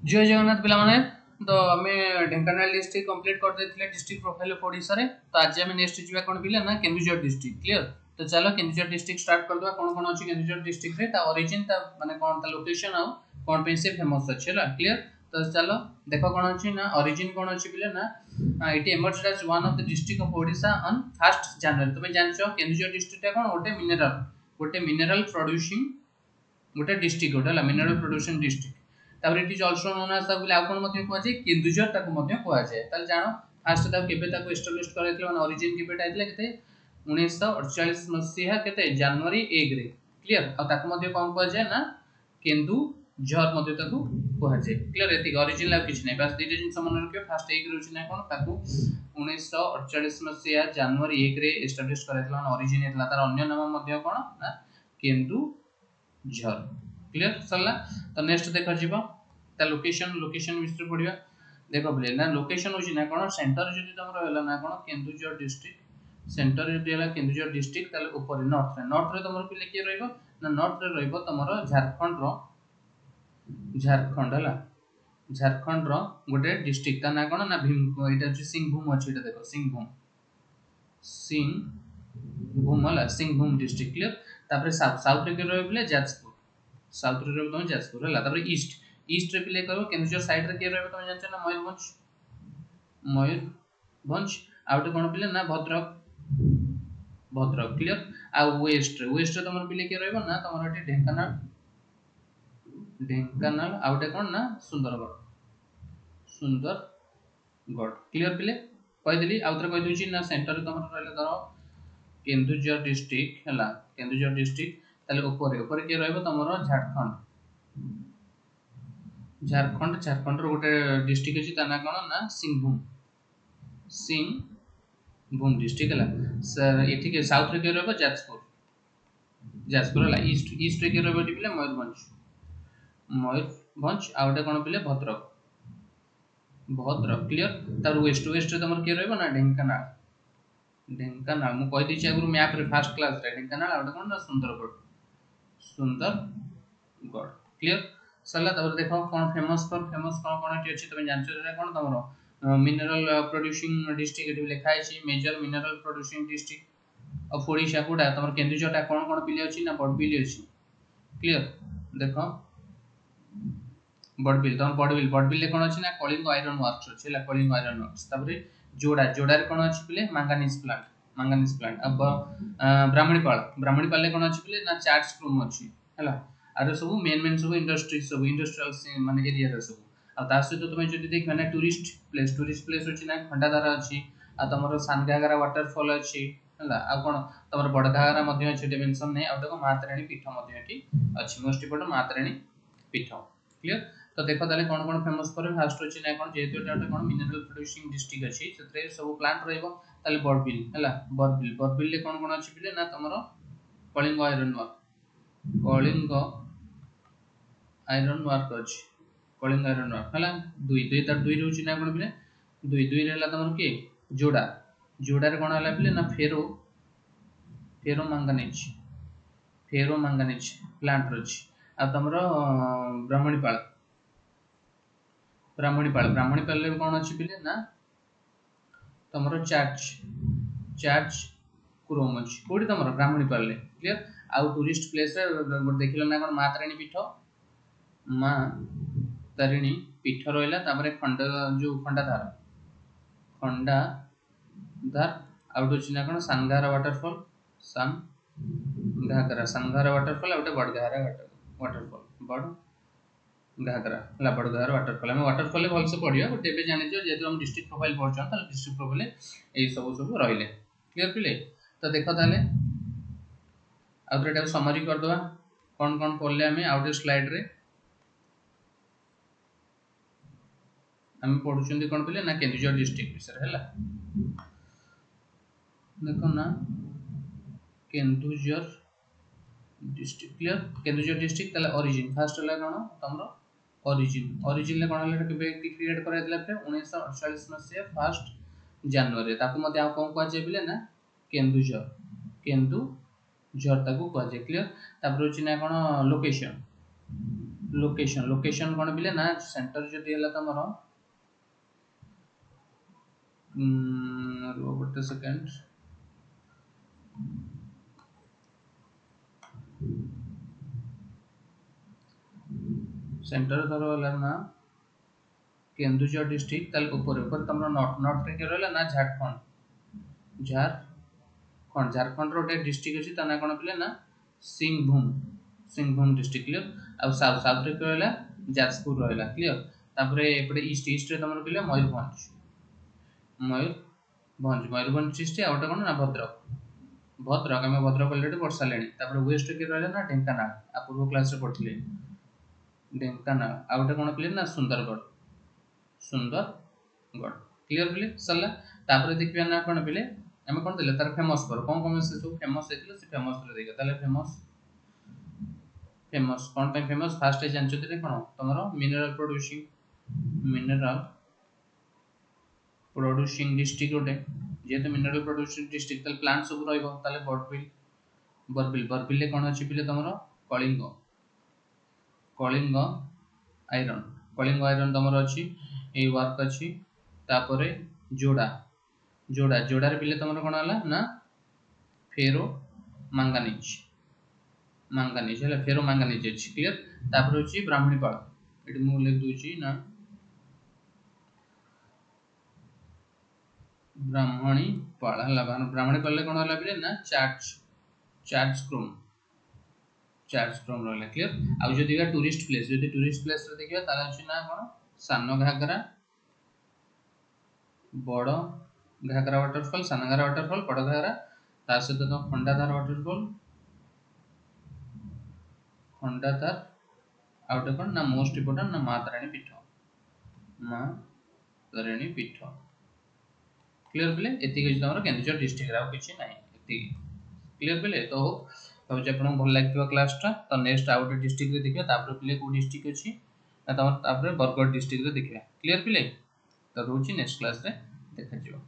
जय जगन्नाथ पिलामाने तो आम ढेंकानाल डिस्ट्रिक्ट कंप्लीट कर देथिले डिस्ट्रिक्ट प्रोफाइल ऑफ ओडिशा रे। तो आज आम नेक्स्ट जीवा कोन पिले ना केन्दुझर डिस्ट्रिक्ट क्लियर। तो चलो केन्दुझर डिस्ट्रिक्ट स्टार्ट कर दवा कोन कोन अछि केन्दुझर डिस्ट्रिक्ट रे ता ओरिजिन ता माने कोन ता लोकेशन आ कोन पे से फेमस अछि ला क्लियर। तो चलो देखो कोन अछि ना ओरिजिन कोन अछि पिले ना it emerged as one of the district of Odisha on 1st January. तुमे जानछो केन्दुझर डिस्ट्रिक्ट कोन गोटे मिनरल प्रोड्यूसिंग गोटे डिस्ट्रिक्ट गोटे मिनरल प्रोड्यूसिंग डिस्ट्रिक्ट। तापर it is also known as ताको आउ कोन मध्ये कोआ जाय केन्दुझर ताको मध्ये कोआ जाय। ताले जानो फास्ट ताको केबे ताको एस्टैब्लिश करैतले माने ओरिजिन केबे आइतले केते 1948 मसिहा केते जनवरी 1 रे क्लियर। आ ताको मध्ये कोन कोआ जाय ना केन्दुझर मध्ये ताको कोआ जाय क्लियर। एति ओरिजिन ला किछ नै बस दिटे जिंस मन रखियो फास्ट 1 रे होछि ना कोन ताको 1948 मसिहा जनवरी 1 रे एस्टैब्लिश करैतले माने ओरिजिन एतला तार अन्य नाम मध्ये कोन ना केन्दुझर क्लियर सरला। तो नेक्स्ट देखा जीवा ता लोकेशन विषय पढिया। देखो बोले ना लोकेशन होची ना कोन सेंटर जदी तमरो होला ना कोन केन्दुझर डिस्ट्रिक्ट सेंटर जदी होला केन्दुझर डिस्ट्रिक्ट ताले ऊपर नॉर्थ रे तमरो पिले के रहइबो ना नॉर्थ रे रहइबो तमरो झारखंड होला झारखंड रो गोटे डिस्ट्रिक्ट ता ना कोन ना भीम एटा अछि सिंहभूम अछि। एटा देखो सिंहभूम होला सिंहभूम डिस्ट्रिक्ट क्लियर। तापर साउथ रे के रहइबो बोले जाजपुर साउथ रे रहइबो तम जाजपुर होला। तापर ईस्ट रे पिले करबो केन्दुझर साइड रे के रहइबो तम जानछ ना मयूरभंज आउटे कोन पिले ना भद्रक क्लियर। आ वेस्ट रे तमर पिले के रहइबो ना तमर एटी ढेंकानाल आउटे कोन ना सुंदरगढ़ क्लियर पिले कहि देली आउतरे कहि दोची ना सेंटर रे तमर रहले धरो केन्दुझर डिस्ट्रिक्ट हला केन्दुझर डिस्ट्रिक्ट ताले ऊपर के रहइबो तमरो झारखंड रो गोटे डिस्ट्रिक्ट अछि ता ना कोन ना सिंहभूम डिस्ट्रिक्ट हला। सर एठी के साउथ रे के रहइबो जाजपुर हला। ईस्ट रे के रहइबो पिले मयूरभंज आउटे कोन पिले भद्रक क्लियर। तार वेस्ट रे तमर के रहइबो ना ढेंकानाल मु कहि दिछि अगरु मैप रे फर्स्ट क्लास रे ढेंकानाल आउटे कोन ना सुंदरगढ़ क्लियर सरला। तब देखो कोन फेमस कोन एटी अछि तमे जानछो जेटा कोन तमरो मिनरल प्रोड्यूसिंग डिस्ट्रिक्ट एटी लिखा अछि major mineral producing district of Odisha कोडा तमर केन्दुझर ता कोन पिले अछि ना बडबिल अछि क्लियर। देखो बडबिल ले कोन अछि ना कलिंग आयरन वर्क्स अछि ला कलिंग आयरन वर्क्स। तापर जोड़ा रे कोन अछि पिले मैंगनीज प्लांट अब ब्राह्मणीपाल ले कोन अछि पिले ना चार्ट्स क्रूम अछि हला। आरो सब मेन सब इंडस्ट्रियल माने एरिया रे सब आ ता सहित तुमे जदी देख माने टूरिस्ट प्लेस अछि ना खंडाधार अछि आ तमरो सानगागरा वाटरफॉल अछि हला। आ कोन तमरो बडघागरा मध्ये अछि डिमेंशन नै आ देखो मातराणी पीठ मध्ये एठी अछि मोस्ट इंपोर्टेंट मातराणी पीठ क्लियर। तो देखो ताले कोन कोन फेमस पर फास्ट अछि ना कोन जेतु एटा कोन मिनरल प्रोड्यूसिंग डिस्ट्रिक्ट अछि सेतरे सब प्लांट रहइबो ताले बडबिल हला। बडबिल ले कोन अछि पिले ना तमरो कलिंग आयरन वर्क अछि कलिंग आयरन वर्क हला। दुई तार दुई रहउछि ना कोन पिले दुई रे हला तमरो के जोड़ा रे कोन हला पिले ना फेरो मैंगनीज प्लांट अछि। आ तमरो ब्राह्मणीपाल ले कोन अछि पिले ना तमरो चार्ज क्रोम अछि कोडी तमरो ब्राह्मणीपाल ले क्लियर। आ टूरिस्ट प्लेस रे देखिलो ना कोन मातराणी पीठ रहइला। तापर खंडाधार आउट अछि ना कोन सानघारा वाटरफॉल आउट बडघारा वाटरफॉल हम वाटरफॉल ले भल से पढियो बट एबे जानि जो जेतु हम डिस्ट्रिक्ट प्रोफाइल पढछन त डिस्ट्रिक्ट प्रोफाइल ए सब रहिले क्लियर पिले। तो देखो ताले आउट एटा समरी कर दवा कोन पढले हमें आउट स्लाइड रे हम पढुचंदी कोन पिले ना केन्दुझर डिस्ट्रिक्ट विषय हैला। देखो ना Keonjhar district clear Keonjhar district ताले ओरिजिन फर्स्ट हला कोन तमरो ओरिजिन ले कोन हला केबे क्रिएट कराइतला पे 1948 मसिया 1st जनवरी ताको मते आ कोन कोआ जे बिले ना केन्दुझर ताको कोआ जे क्लियर। तापर होछि ना कोन लोकेशन लोकेशन कौन पिले ना सेंटर जो दिला तमर रो गोटे सेकंड सेंटर धर वाला ना केन्दुझर डिस्ट्रिक्ट ताल ऊपर ऊपर तमरो नॉर्थ नॉर्थ रे के रहला ना झारखंड रो एक डिस्ट्रिक्ट अछि तना कोन पिले ना सिंहभूम डिस्ट्रिक्ट क्लियर आ साउथ साउथ रे के रहला जाजपुर रहला क्लियर तापरे एपडे ईस्ट ईस्ट रे तमरो पिले मयूरभंज डिस्ट्रिक्ट आउट कोन ना भद्रक हम भद्रक ऑलरेडी पढ़सा लेनी तापरे वेस्ट के रहला ना ढेंकानाल आ पूर्व क्लास रे पढ़थिले ढेंकानाल आउट कोन पिले ना सुंदरगढ़ क्लियर पिले सरला तापरे देखिबा ना कोन पिले हम कोन देले तार फेमस पर कोन से सब फेमस हेतिलो से फेमस रे देगा ताले फेमस कोन पे फेमस फास्ट जानचो ते कोन तमरो मिनरल प्रोड्यूसिंग डिस्ट्रिक्ट ओटे जेते मिनरल प्रोड्यूसिंग डिस्ट्रिक्ट ताले प्लांट सब रहइबो ताले बरबिल कोन अछि पिले तमरो कलिंग आयरन तमरो अछि ए वर्क अछि तापरे जोड़ा रे पिले तमरो कोन हला ना फेरो मैंगनीज हला फेरो मैंगनीज अछि क्लियर तापरे अछि ब्राह्मणीपाल एटी मु लिख दूची ना ब्राह्मणीपाल हला ब्राह्मणीपाल ले कोन हला पिले ना चार्ज क्रोम रहला क्लियर आ जदी का टूरिस्ट प्लेस रे देखिबा ताला अछि ना कोन सानो घागरा बड़ घागरा वाटरफॉल साना घागरा वाटरफॉल बड़ घागरा ता सहित तो खंडाधार वाटरफॉल आउट कोन ना मोस्ट इंपोर्टेंट ना मातारानी पीठ क्लियर पिले एति के हमर केन्दुझर डिस्ट्रिक्ट रा किछि नाही एति क्लियर पिले तो हो जे आपन भल लागथिबा क्लास टा तो नेक्स्ट आउट डिस्ट्रिक्ट रे देखिबा तापर पिले को डिस्ट्रिक्ट अछि ना तापर बरगढ़ डिस्ट्रिक्ट रे देखिबा क्लियर पिले तो रोची नेक्स्ट क्लास रे देखा जिवो।